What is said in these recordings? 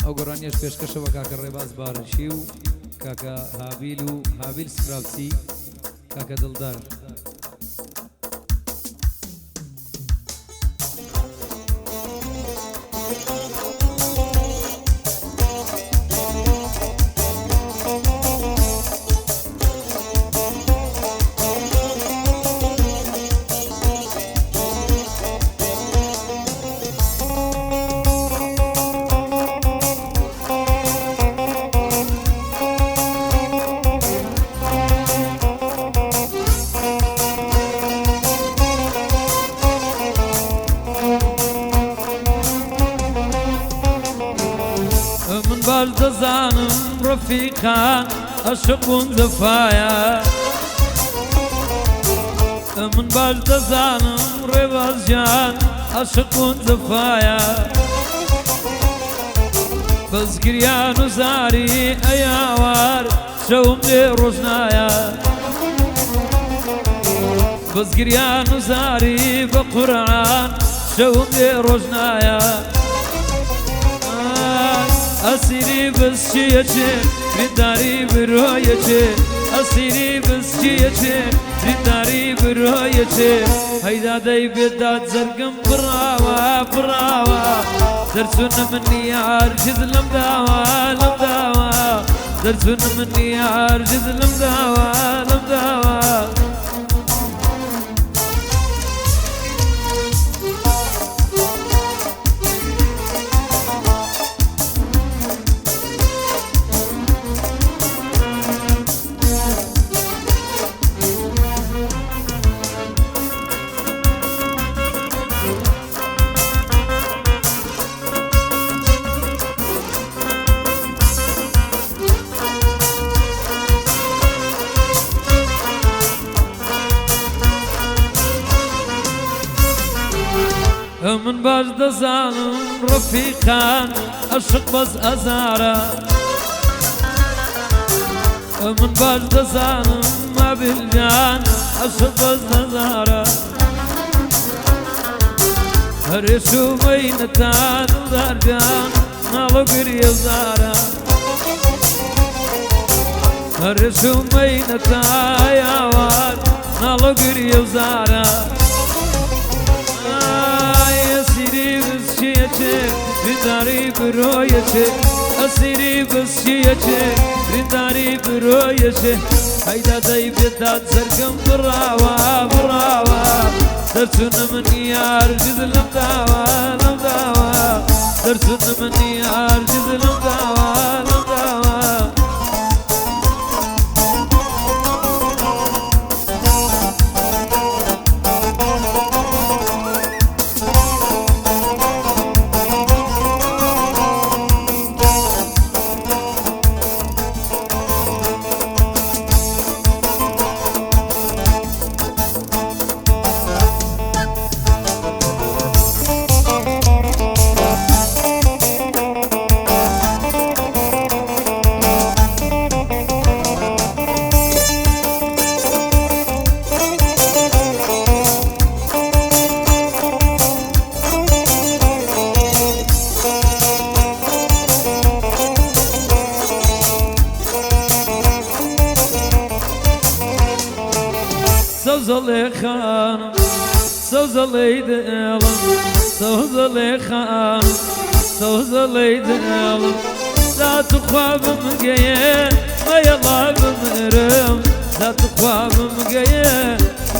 ئەو گەڕانیەش پێشکەشەوە کاکە ڕێباز بارەشی و کاکە هابیل و هابیل سراوسی کاکە دڵدار باش دەزانم ڕەفیقان عەشقون جەفایە من باش دەزانم ڕێبازیان عەشقون جەفایە بەزگریان و زاری ئەیاوار شەوم لێ ڕۆژنایە بەزگریان و زاری بە قورعان شەوم لێ ڕۆژنایە ئەسیری بزچیەچێ برینداری برۆیەچێ ئەسیری بزچیەچێ برینداری برۆیەچێ هەیدا دەیبێدا جەرگم بڕاوە بڕاوە دەرچوونە منی هەرگیز لەم داوە لەم داوە دەرچوونە منی هەرگیز لەم داوە لەم داوە من باش دەزانم ڕەفیقان عەشق بەس ئەزارە من باش دەزانم هابیلجان عەشق بەس ئەزارە هەرێش و بەینەتان دارجان ناڵە گریە زارە هەرێش و بەینەتا یاوار ناڵە گریە زارە برینداری برۆیەچێ ئەسیری بزچیەچێ برینداری برۆیەچێ هەیدا دەیبێدا جەرگم بڕاوە بڕاوە دەرچوونە منی هەرگیز لەم داوە لەم داوە دەرچوونە منی هەرگیز لەم داوە لەم داوە سوزەڵێ خانم سوزەڵەی دڵم سوزەڵێ خانم سوزەڵەی دڵم داتوخوا بمگەیە مەیەڵا بمرم داتوخوا بمگەیە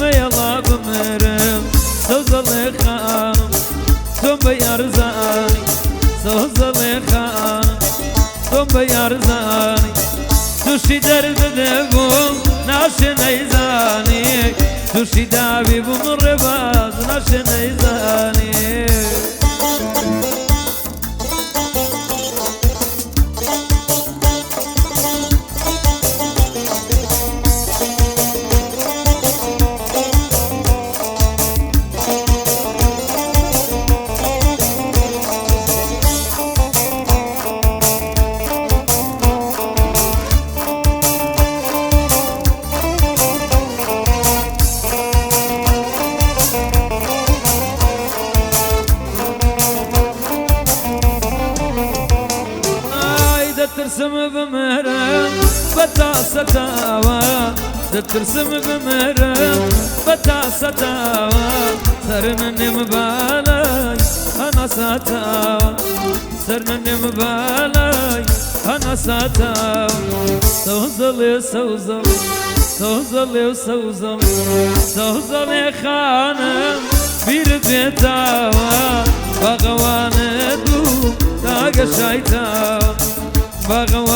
مەیەڵا بمرم سوزەڵێ خانم تۆم بە یارزانی سوزەڵێ خانم تۆم بە یارزانی تووشی دەرد دەبووم ناشێ نەیزانی تووشی داوی بووم ڕێباز ناشێ نەیزانی دترسم بمرم بتاسداوا دترسم بمرم بتاسداوا سرنم بالاي انا ساتاوا سرنم بالاي انا ساتاوا سوزل سوزل سوزل سوزل سوزل خانم bir bedava Bağvanı du dağa şayta Bağvanı